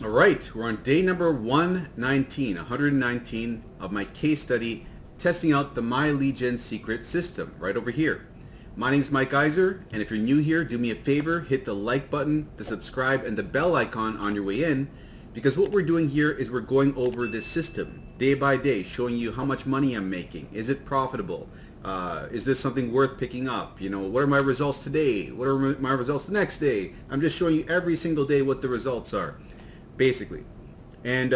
All right, we're on day number 119 of my case study testing out the My Lead Gen secret system right over here. My name is Mike Iser, and if you're new here, do me a favor, hit the like button, the subscribe, and the bell icon on your way in, because what we're doing here is we're going over this system day by day, showing you how much money I'm making. Is it profitable? Is this something worth picking up? You know, what are my results today? What are my results the next day? I'm just showing you every single day what the results are, basically. And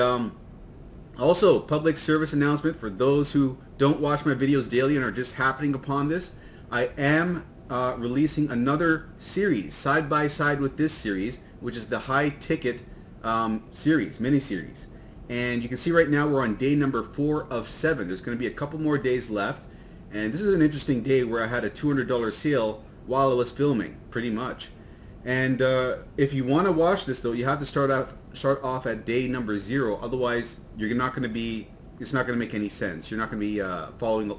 also, public service announcement for those who don't watch my videos daily and are just happening upon this. I am releasing another series side by side with this series, which is the high ticket mini-series. And you can see right now we're on day number 4 of 7. There's going to be a couple more days left. And this is an interesting day where I had a $200 sale while I was filming, pretty much. And if you want to watch this though, you have to start off at day number 0. Otherwise, you're not going to be. It's not going to make any sense. You're not going to be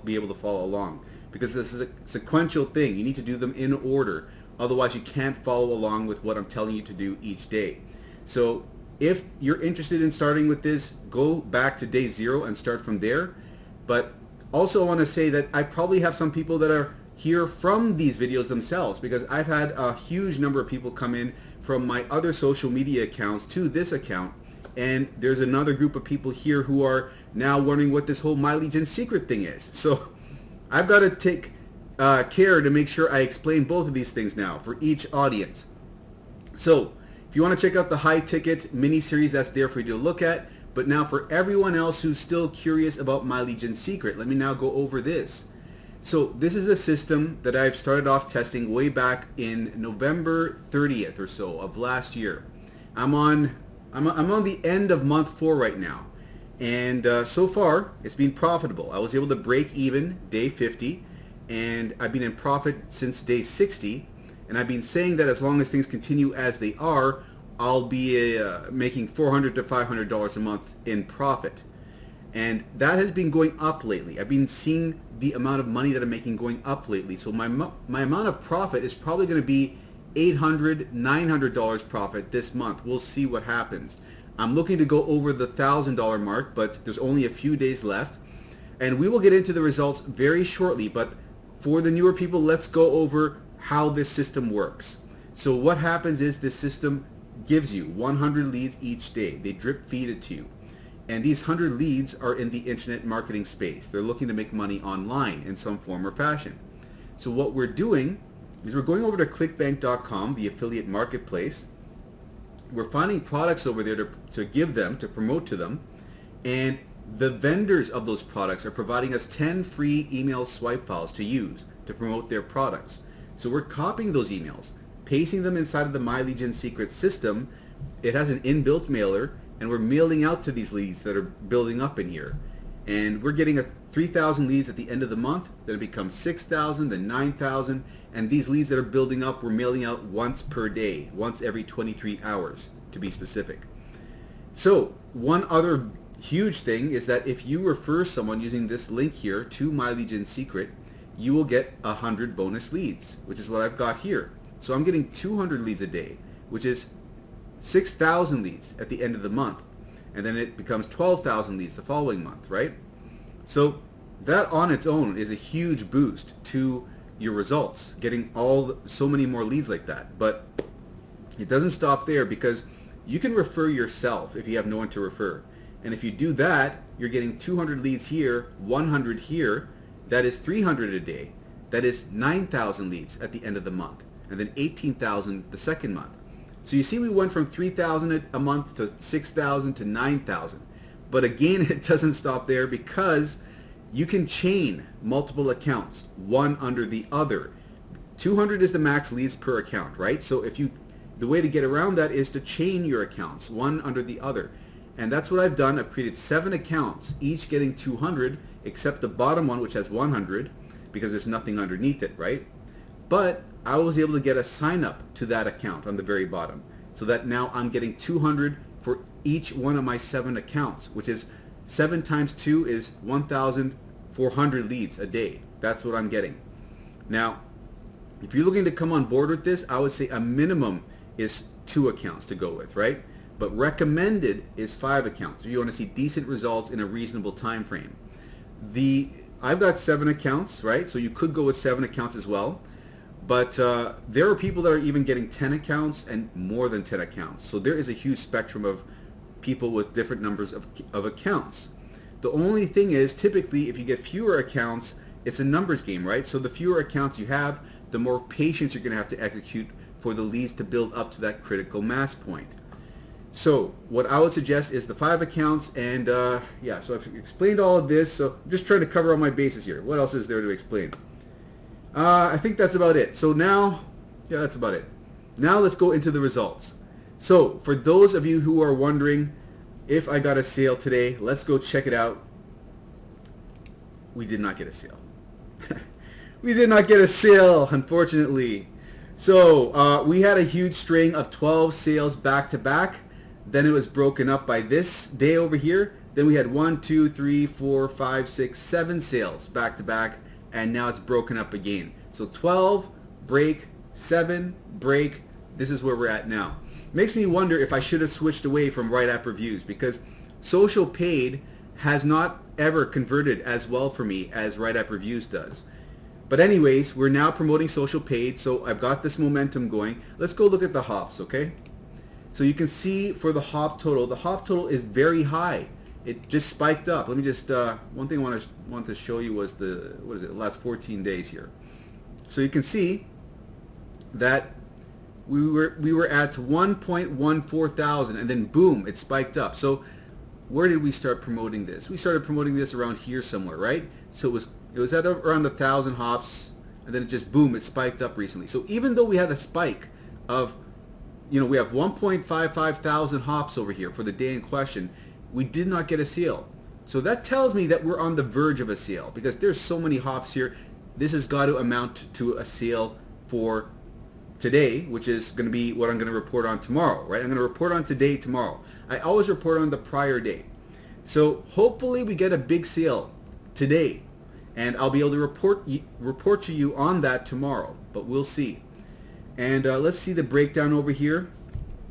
be able to follow along, because this is a sequential thing. You need to do them in order. Otherwise, you can't follow along with what I'm telling you to do each day. So if you're interested in starting with this, go back to day 0 and start from there. But also, I want to say that I probably have some people that are here from these videos themselves, because I've had a huge number of people come in from my other social media accounts to this account, and there's another group of people here who are now wondering what this whole My Lead Gen secret thing is. So I've got to take care to make sure I explain both of these things now for each audience. So if you want to check out the high ticket mini series, that's there for you to look at. But now for everyone else who's still curious about My Lead Gen secret, let me now go over this. So this is a system that I've started off testing way back in November 30th or so of last year. I'm on the end of month 4 right now, and so far it's been profitable. I was able to break even day 50, and I've been in profit since day 60. And I've been saying that as long as things continue as they are, I'll be making $400 to $500 a month in profit. And that has been going up lately. I've been seeing the amount of money that I'm making going up lately. So my amount of profit is probably going to be $800, $900 profit this month. We'll see what happens. I'm looking to go over the $1,000 mark, but there's only a few days left. And we will get into the results very shortly. But for the newer people, let's go over how this system works. So what happens is this system gives you 100 leads each day. They drip feed it to you. And these 100 leads are in the internet marketing space. They're looking to make money online in some form or fashion. So what we're doing is we're going over to clickbank.com, the affiliate marketplace. We're finding products over there to give them, to promote to them. And the vendors of those products are providing us 10 free email swipe files to use to promote their products. So we're copying those emails, pasting them inside of the My Lead Gen secret system. It has an inbuilt mailer, and we're mailing out to these leads that are building up in here. And we're getting 3,000 leads at the end of the month. Then it becomes 6,000, then 9,000. And these leads that are building up, we're mailing out once per day, once every 23 hours to be specific. So one other huge thing is that if you refer someone using this link here to My Lead Gen secret, you will get 100 bonus leads, which is what I've got here. So I'm getting 200 leads a day, which is 6,000 leads at the end of the month. And then it becomes 12,000 leads the following month, right? So that on its own is a huge boost to your results, getting so many more leads like that. But it doesn't stop there, because you can refer yourself if you have no one to refer. And if you do that, you're getting 200 leads here, 100 here. That is 300 a day. That is 9,000 leads at the end of the month, and then 18,000 the second month. So you see, we went from 3,000 a month to 6,000 to 9,000. But again, it doesn't stop there, because you can chain multiple accounts, one under the other. 200 is the max leads per account, right? So the way to get around that is to chain your accounts, one under the other. And that's what I've done. I've created 7 accounts, each getting 200, except the bottom one, which has 100, because there's nothing underneath it, right? But I was able to get a sign up to that account on the very bottom, so that now I'm getting 200 for each one of my 7 accounts, which is 7 times 2 is 1,400 leads a day. That's what I'm getting. Now, if you're looking to come on board with this, I would say a minimum is 2 accounts to go with, right? but recommended is 5 accounts. If you want to see decent results in a reasonable time frame. I've got 7 accounts, right? So you could go with 7 accounts as well. But there are people that are even getting 10 accounts and more than 10 accounts. So there is a huge spectrum of people with different numbers of accounts. The only thing is, typically, if you get fewer accounts, it's a numbers game, right? So the fewer accounts you have, the more patience you're going to have to execute for the leads to build up to that critical mass point. So what I would suggest is the 5 accounts, and yeah, so I've explained all of this. So I'm just trying to cover all my bases here. What else is there to explain? I think that's about it. So now, yeah, that's about it. Now let's go into the results. So for those of you who are wondering if I got a sale today, let's go check it out. We did not get a sale. We did not get a sale, unfortunately. So we had a huge string of 12 sales back to back. Then it was broken up by this day over here. Then we had 1, 2, 3, 4, 5, 6, 7 sales back to back. And now it's broken up again. So 12, break, 7, break. This is where we're at now. Makes me wonder if I should have switched away from write-app reviews, because social paid has not ever converted as well for me as write-app reviews does. But anyways, we're now promoting social paid, so I've got this momentum going. Let's go look at the hops, okay? So you can see for the hop total is very high. It just spiked up. Let me just, one thing I want to show you was the last 14 days here. So you can see that we were at 1.14 thousand, and then boom, it spiked up. So where did we start promoting this? We started promoting this around here somewhere, right? So it was at around 1,000 hops, and then it just boom, it spiked up recently. So even though we had a spike of, we have 1.55 thousand hops over here for the day in question, we did not get a sale. So that tells me that we're on the verge of a sale, because there's so many hops here. This has got to amount to a sale for today, which is going to be what I'm going to report on tomorrow, right? I'm going to report on today tomorrow. I always report on the prior day. So hopefully we get a big sale today, and I'll be able to report to you on that tomorrow, but we'll see. And let's see the breakdown over here.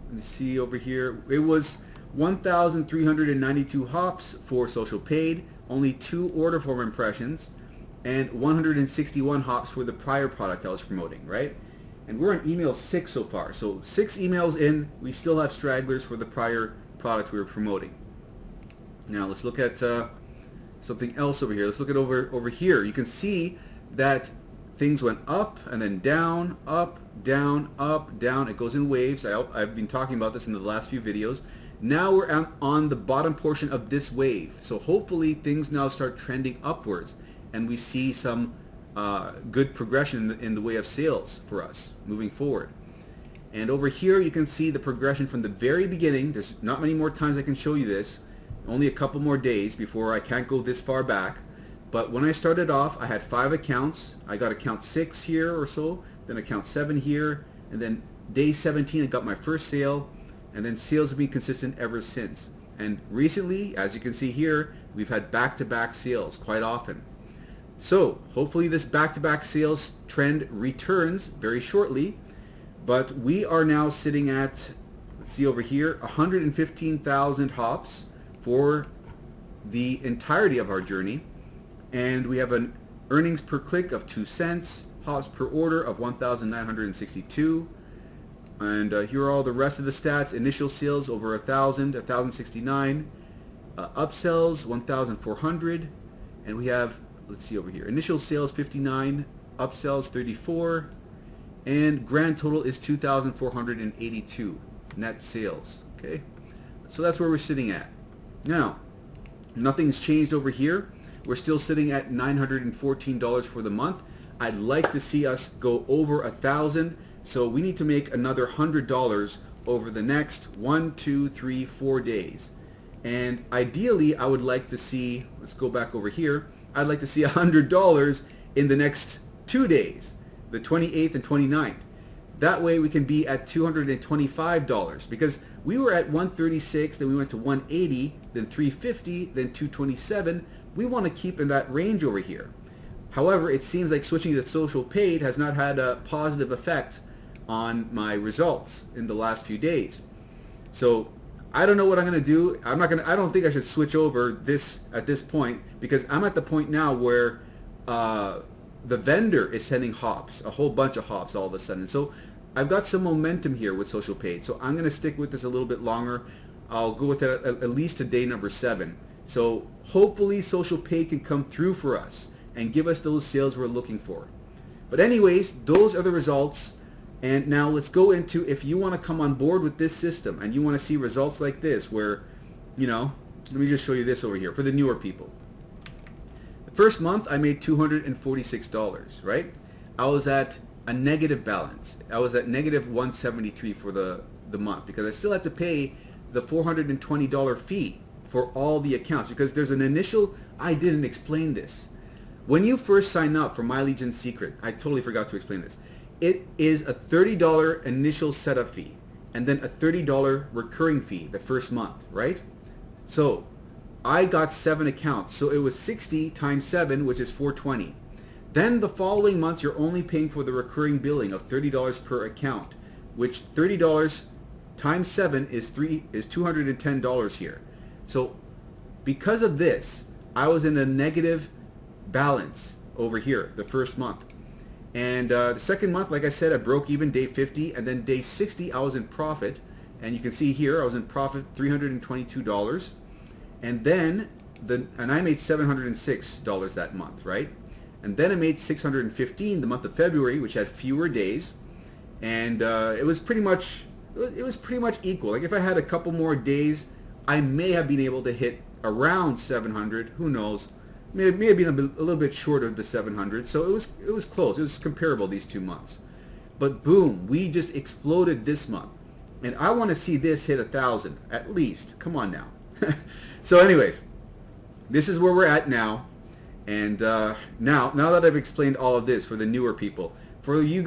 Let me see over here. It was 1,392 hops for social paid, only 2 order form impressions, and 161 hops for the prior product I was promoting, right? And we're on email 6 so far. So 6 emails in, we still have stragglers for the prior product we were promoting. Now let's look at something else over here. Let's look at over here. You can see that things went up and then down, up, down, up, down. It goes in waves. I've been talking about this in the last few videos. Now we're on the bottom portion of this wave. So hopefully things now start trending upwards, and we see some good progression in the way of sales for us moving forward. And over here you can see the progression from the very beginning. There's not many more times I can show you this. Only a couple more days before I can't go this far back. But when I started off, I had 5 accounts. I got account 6 here or so, then account 7 here, and then day 17 I got my first sale, and then sales have been consistent ever since. And recently, as you can see here, we've had back-to-back sales quite often. So hopefully this back-to-back sales trend returns very shortly, but we are now sitting at, let's see over here, 115,000 hops for the entirety of our journey, and we have an earnings per click of 2 cents, hops per order of 1,962, and here are all the rest of the stats. Initial sales over 1,000, 1,069, upsells 1,400, and we have, let's see over here, initial sales 59, upsells 34, and grand total is 2,482 net sales. Okay, so that's where we're sitting at. Now, nothing's changed over here. We're still sitting at $914 for the month. I'd like to see us go over 1,000, so we need to make another $100 over the next 1, 2, 3, 4 days. And ideally, I would like to see, let's go back over here, I'd like to see $100 in the next 2 days, the 28th and 29th. That way we can be at $225, because we were at 136, then we went to 180, then 350, then 227. We want to keep in that range over here. However, it seems like switching to social paid has not had a positive effect on my results in the last few days. So I don't know what I'm going to do. I don't think I should switch over this at this point, because I'm at the point now where the vendor is sending hops, a whole bunch of hops all of a sudden. So I've got some momentum here with Social Paid. So I'm going to stick with this a little bit longer. I'll go with it at least to day number 7. So hopefully Social Paid can come through for us and give us those sales we're looking for. But anyways, those are the results. And now let's go into, if you want to come on board with this system and you want to see results like this where, you know, let me just show you this over here for the newer people. The first month I made $246, right? I was at a negative balance. I was at negative 173 for the month because I still had to pay the $420 fee for all the accounts, because there's an initial, I didn't explain this. When you first sign up for My Legion Secret, I totally forgot to explain this. It is a $30 initial setup fee and then a $30 recurring fee the first month, right? So I got 7 accounts, so it was 60 times 7, which is $420. Then the following months you're only paying for the recurring billing of $30 per account, which $30 times 7 is $210 here. So because of this, I was in a negative balance over here the first month. And the second month, like I said, I broke even day 50, and then day 60 I was in profit, and you can see here I was in profit $322, and then I made $706 that month, right? And then I made $615 the month of February, which had fewer days, and it was pretty much equal. Like if I had a couple more days, I may have been able to hit around 700. Who knows? May have been a little bit short of the 700, so it was close. It was comparable these 2 months. But boom, we just exploded this month, and I want to see this hit 1,000 at least. Come on now. So, anyways, this is where we're at now, and now that I've explained all of this for the newer people, for you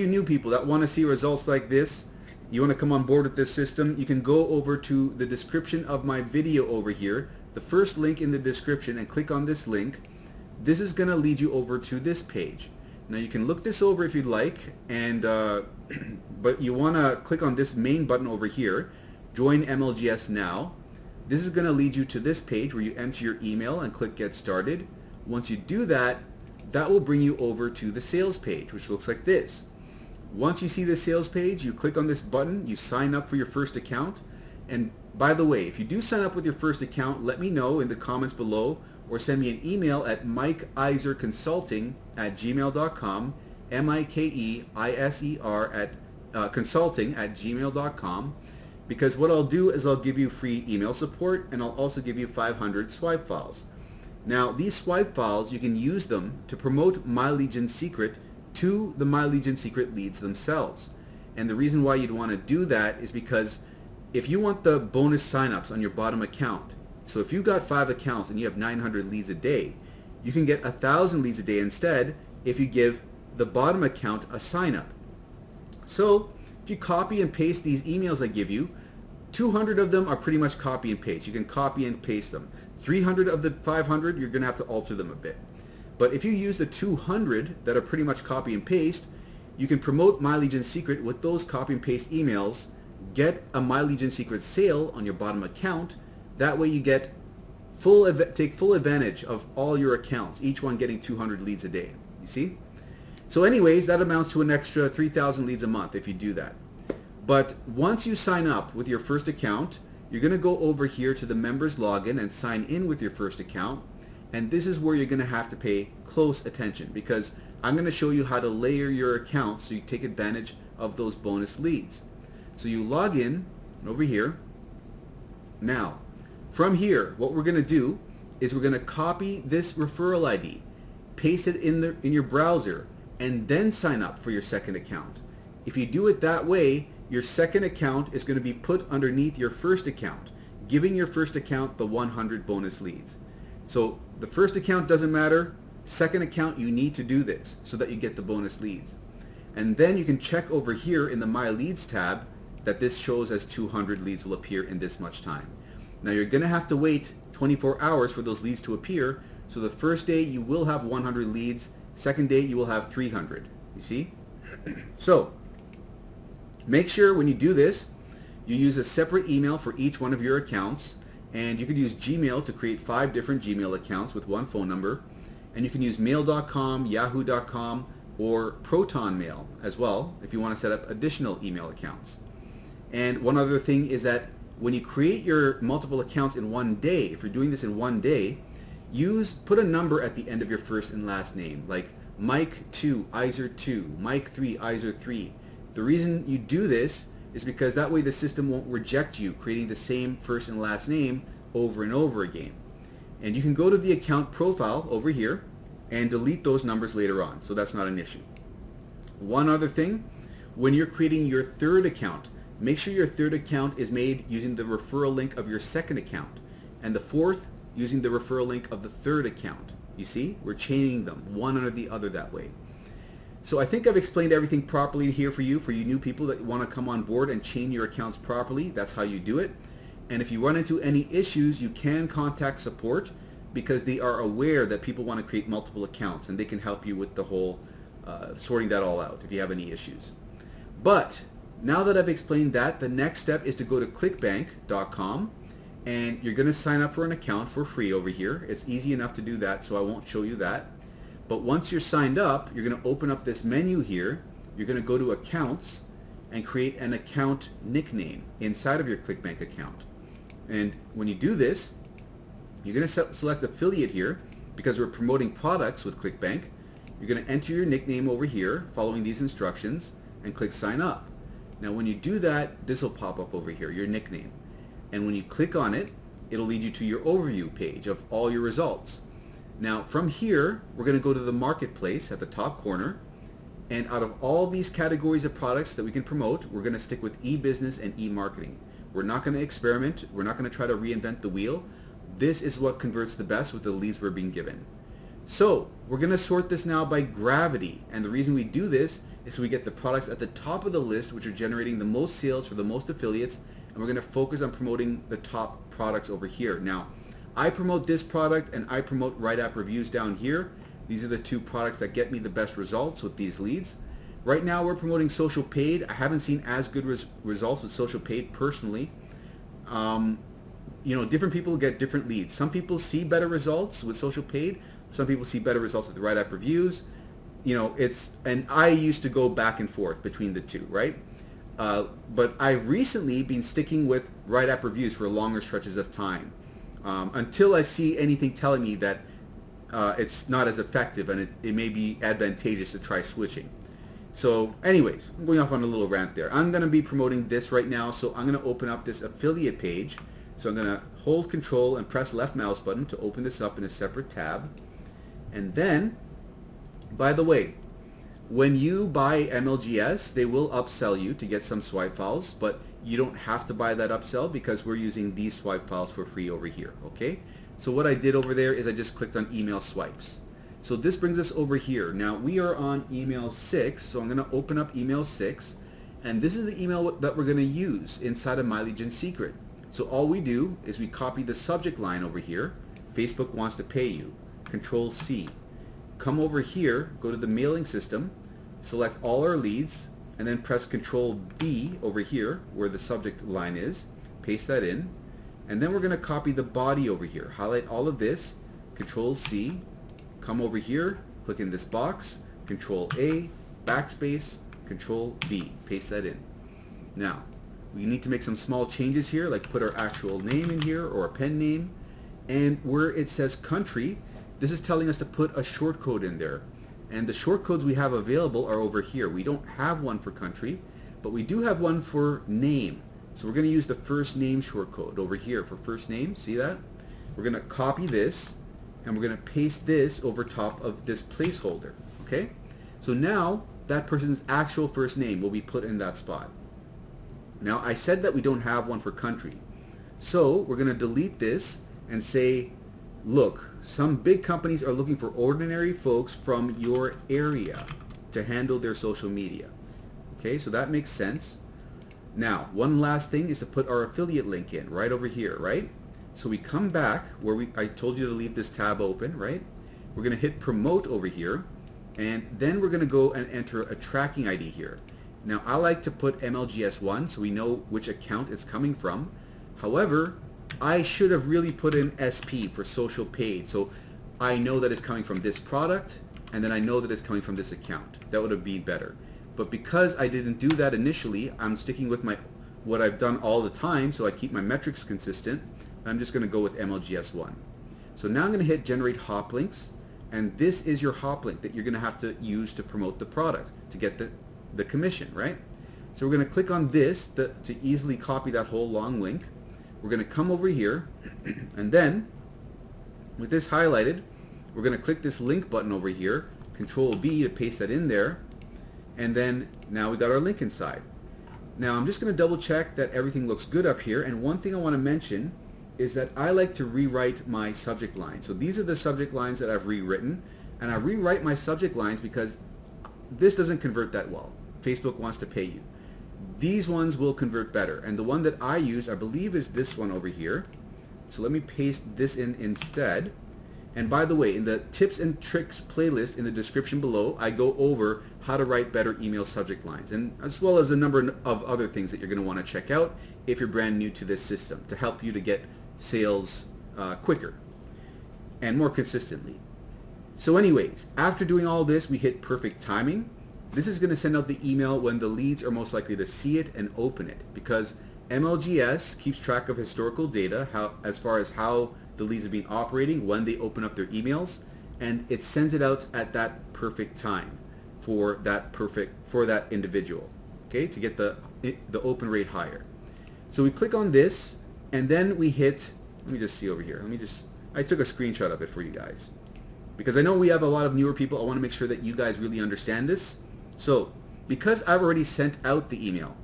new people that want to see results like this, you want to come on board with this system, you can go over to the description of my video over here, the first link in the description, and click on this link. This is going to lead you over to this page. Now you can look this over if you'd like, and but you want to click on this main button over here, join MLGS now. This is going to lead you to this page where you enter your email and click get started. Once you do that, that will bring you over to the sales page, which looks like this. Once you see the sales page, you click on this button, you sign up for your first account. And by the way, if you do sign up with your first account, let me know in the comments below, or send me an email at mikeiserconsulting@gmail.com, MIKEISER at consulting@gmail.com, because what I'll do is I'll give you free email support, and I'll also give you 500 swipe files. Now these swipe files, you can use them to promote My Legion Secret to the My Legion Secret leads themselves. And the reason why you'd want to do that is because if you want the bonus signups on your bottom account, so if you've got 5 accounts and you have 900 leads a day, you can get 1,000 leads a day instead if you give the bottom account a sign up. So if you copy and paste these emails I give you, 200 of them are pretty much copy and paste. You can copy and paste them. 300 of the 500, you're going to have to alter them a bit. But if you use the 200 that are pretty much copy and paste, you can promote My Legion Secret with those copy and paste emails, get a My Legion Secret sale on your bottom account. That way you get take full advantage of all your accounts, each one getting 200 leads a day. You see? So anyways, that amounts to an extra 3,000 leads a month if you do that. But once you sign up with your first account, you're going to go over here to the members login and sign in with your first account. And this is where you're going to have to pay close attention, because I'm going to show you how to layer your account so you take advantage of those bonus leads. So you log in over here. Now, from here, what we're going to do is we're going to copy this referral ID, paste it in your browser, and then sign up for your second account. If you do it that way, your second account is going to be put underneath your first account, giving your first account the 100 bonus leads. So the first account doesn't matter. Second account, you need to do this so that you get the bonus leads. And then you can check over here in the My Leads tab that this shows as 200 leads will appear in this much time. Now you're going to have to wait 24 hours for those leads to appear. So the first day you will have 100 leads. Second day you will have 300. You see? So make sure when you do this, You use a separate email for each one of your accounts, and you could use Gmail to create 5 different Gmail accounts with one phone number, and you can use mail.com, yahoo.com, or Proton Mail as well if you want to set up additional email accounts. And one other thing is that when you create your multiple accounts in one day, if you're doing this in one day, put a number at the end of your first and last name, like Mike 2, Iser 2, Mike 3, Iser 3. The reason you do this is because that way the system won't reject you creating the same first and last name over and over again. And you can go to the account profile over here and delete those numbers later on, so that's not an issue. One other thing, when you're creating your third account, make sure your third account is made using the referral link of your second account, and the fourth using the referral link of the third account. You see, we're chaining them one under the other that way. So I think I've explained everything properly here for you new people that want to come on board and chain your accounts properly. That's how you do it. And if you run into any issues, you can contact support, because they are aware that people want to create multiple accounts, and they can help you with the whole sorting that all out if you have any issues. But now that I've explained that, the next step is to go to clickbank.com, and you're going to sign up for an account for free over here. It's easy enough to do that, so I won't show you that. But once you're signed up, you're going to open up this menu here. You're going to go to accounts and create an account nickname inside of your Clickbank account. And when you do this, you're going to select affiliate here, because we're promoting products with Clickbank. You're going to enter your nickname over here following these instructions and click sign up. Now when you do that, this will pop up over here, your nickname. And when you click on it, it'll lead you to your overview page of all your results. Now from here, we're going to go to the marketplace at the top corner, and out of all these categories of products that we can promote, we're going to stick with e-business and e-marketing. We're not going to experiment. We're not going to try to reinvent the wheel. This is what converts the best with the leads we're being given. So we're going to sort this now by gravity, and the reason we do this is so we get the products at the top of the list which are generating the most sales for the most affiliates, and we're going to focus on promoting the top products over here. Now, I promote this product and I promote write-up reviews down here. These are the two products that get me the best results with these leads. Right now we're promoting social paid. I haven't seen as good results with social paid personally. You know, different people get different leads. Some people see better results with social paid. Some people see better results with write-up reviews. You know, and I used to go back and forth between the two, right? But I've recently been sticking with write-up reviews for longer stretches of time, until I see anything telling me that it's not as effective and it may be advantageous to try switching. So anyways, I'm going off on a little rant there. I'm going to be promoting this right now, so I'm going to open up this affiliate page. So I'm going to hold Control and press left mouse button to open this up in a separate tab. And then, by the way, when you buy MLGS, they will upsell you to get some swipe files, but you don't have to buy that upsell because we're using these swipe files for free over here, okay? So what I did over there is I just clicked on email swipes. So this brings us over here. Now we are on email 6, so I'm going to open up email 6, and this is the email that we're going to use inside of My Legion Secret. So all we do is we copy the subject line over here, Facebook wants to pay you, Control C. Come over here, go to the mailing system, select all our leads, and then press Control V over here where the subject line is, paste that in, and then we're going to copy the body over here, highlight all of this, Control C, come over here, click in this box, Control A, backspace, Control V, paste that in. Now, we need to make some small changes here, like put our actual name in here or a pen name, and where it says country, this is telling us to put a short code in there. And the short codes we have available are over here. We don't have one for country, but we do have one for name. So we're going to use the first name short code over here for first name. See that? We're going to copy this, and we're going to paste this over top of this placeholder. Okay? So now that person's actual first name will be put in that spot. Now I said that we don't have one for country. So we're going to delete this and say, look, some big companies are looking for ordinary folks from your area to handle their social media. Okay, so that makes sense. Now, one last thing is to put our affiliate link in right over here, right? So we come back where I told you to leave this tab open, right? We're going to hit promote over here, and then we're going to go and enter a tracking ID here. Now I like to put MLGS1 so we know which account it's coming from. However, I should have really put in SP for social paid, so I know that it's coming from this product, and then I know that it's coming from this account. That would have been better. But because I didn't do that initially, I'm sticking with what I've done all the time, so I keep my metrics consistent. I'm just going to go with MLGS1. So now I'm going to hit generate hop links, and this is your hop link that you're going to have to use to promote the product to get the commission, right? So we're going to click on this to easily copy that whole long link. We're going to come over here, and then with this highlighted, we're going to click this link button over here, Control V to paste that in there, and then now we got our link inside. Now I'm just going to double check that everything looks good up here, and one thing I want to mention is that I like to rewrite my subject line. So these are the subject lines that I've rewritten, and I rewrite my subject lines because this doesn't convert that well. Facebook wants to pay you. These ones will convert better, and the one that I use, I believe, is this one over here. So let me paste this in instead. And by the way, in the tips and tricks playlist in the description below, I go over how to write better email subject lines, and as well as a number of other things that you're going to want to check out if you're brand new to this system to help you to get sales quicker and more consistently. So anyways, after doing all this, we hit perfect timing. This is going to send out the email when the leads are most likely to see it and open it, because MLGS keeps track of historical data as far as how the leads have been operating when they open up their emails, and it sends it out at that perfect time for that individual, okay, to get the open rate higher. So we click on this, and then we hit, let me just see over here. I took a screenshot of it for you guys because I know we have a lot of newer people. I want to make sure that you guys really understand this. So because I've already sent out the email,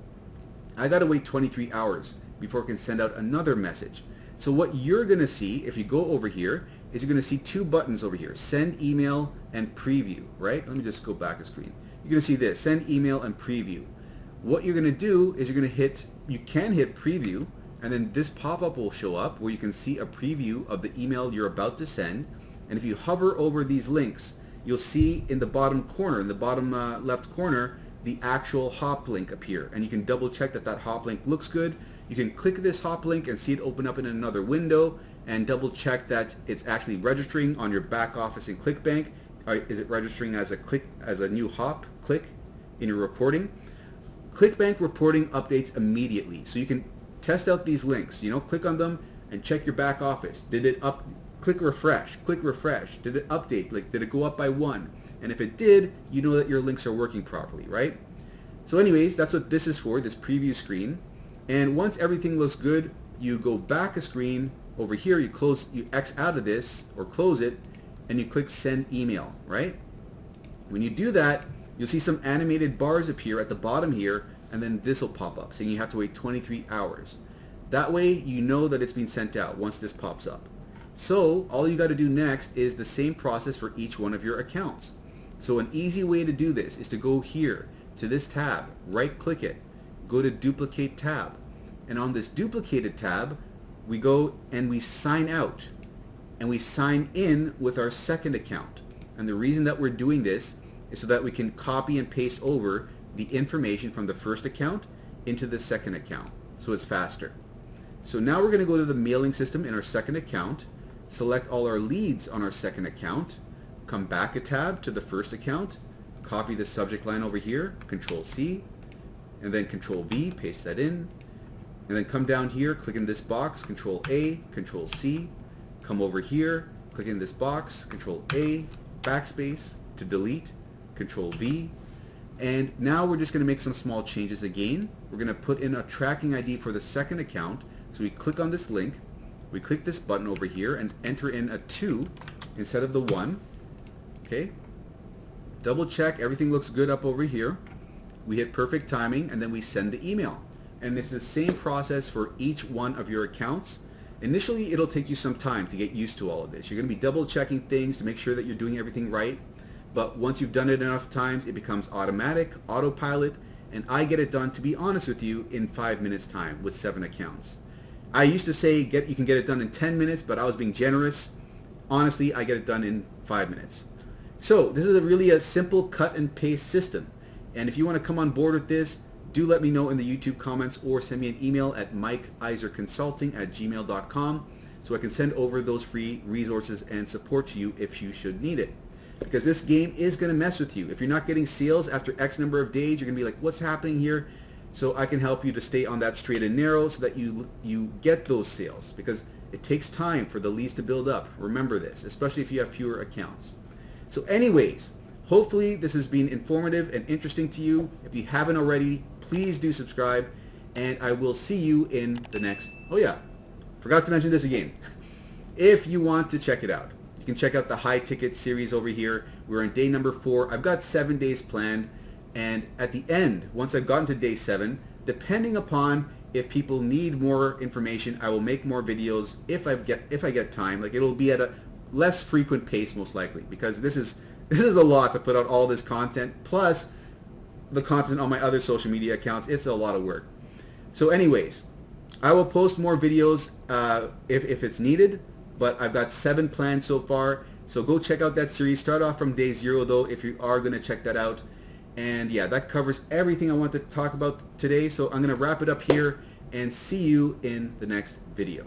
I got to wait 23 hours before I can send out another message. So what you're going to see if you go over here is you're going to see two buttons over here, send email and preview, right? Let me just go back a screen. You're going to see this, send email and preview. What you're going to do is you can hit preview, and then this pop-up will show up where you can see a preview of the email you're about to send. And if you hover over these links, you'll see in the bottom corner, in the bottom left corner, the actual hop link appear, and you can double check that hop link looks good. You can click this hop link and see it open up in another window and double check that it's actually registering on your back office in Clickbank. Is it registering as a new hop click in your reporting? Clickbank reporting updates immediately, so you can test out these links. Click on them and check your back office. Did it up? Click refresh. Did it update? Did it go up by 1? And if it did, you know that your links are working properly, right? So anyways, that's what this is for, this preview screen. And once everything looks good, you go back a screen over here, you X out of this or close it, and you click send email, right? When you do that, you'll see some animated bars appear at the bottom here, and then this will pop up saying you have to wait 23 hours. That way you know that it's been sent out once this pops up. So all you got to do next is the same process for each one of your accounts. So an easy way to do this is to go here to this tab, right click it, go to duplicate tab, and on this duplicated tab we go and we sign out and we sign in with our second account. And the reason that we're doing this is so that we can copy and paste over the information from the first account into the second account, so it's faster. So now we're going to go to the mailing system in our second account, select all our leads on our second account, come back a tab to the first account, copy the subject line over here, Control C, and then Control V, paste that in, and then come down here, click in this box, Control A, Control C, come over here, click in this box, Control A, backspace to delete, Control V, and now we're just going to make some small changes again. We're going to put in a tracking ID for the second account, so we click on this link, we click this button over here and enter in a 2 instead of the 1. Okay, double check everything looks good up over here. We hit perfect timing, and then we send the email. And it's the same process for each one of your accounts. Initially, it'll take you some time to get used to all of this. You're going to be double checking things to make sure that you're doing everything right. But once you've done it enough times, it becomes automatic, autopilot, and I get it done, to be honest with you, in 5 minutes time with 7 accounts. I used to say you can get it done in 10 minutes, but I was being generous. Honestly, I get it done in 5 minutes. So this is really a simple cut and paste system. And if you want to come on board with this, do let me know in the YouTube comments or send me an email at mikeiserconsulting@gmail.com so I can send over those free resources and support to you if you should need it. Because this game is going to mess with you. If you're not getting sales after X number of days, you're going to be like, what's happening here? So I can help you to stay on that straight and narrow so that you get those sales, because it takes time for the leads to build up. Remember this, especially if you have fewer accounts. So anyways, hopefully this has been informative and interesting to you. If you haven't already, please do subscribe, and I will see you in the next, oh yeah, forgot to mention this again. If you want to check it out, you can check out the high ticket series over here. We're on day number 4. I've got 7 days planned, and at the end, once I've gotten to day 7, depending upon if people need more information, I will make more videos if I get time. Like, it'll be at a less frequent pace most likely, because this is a lot to put out all this content plus the content on my other social media accounts. It's a lot of work. So anyways, I will post more videos if it's needed, but I've got 7 planned so far. So go check out that series. Start off from day 0 though if you are going to check that out. And yeah, that covers everything I want to talk about today. So I'm going to wrap it up here and see you in the next video.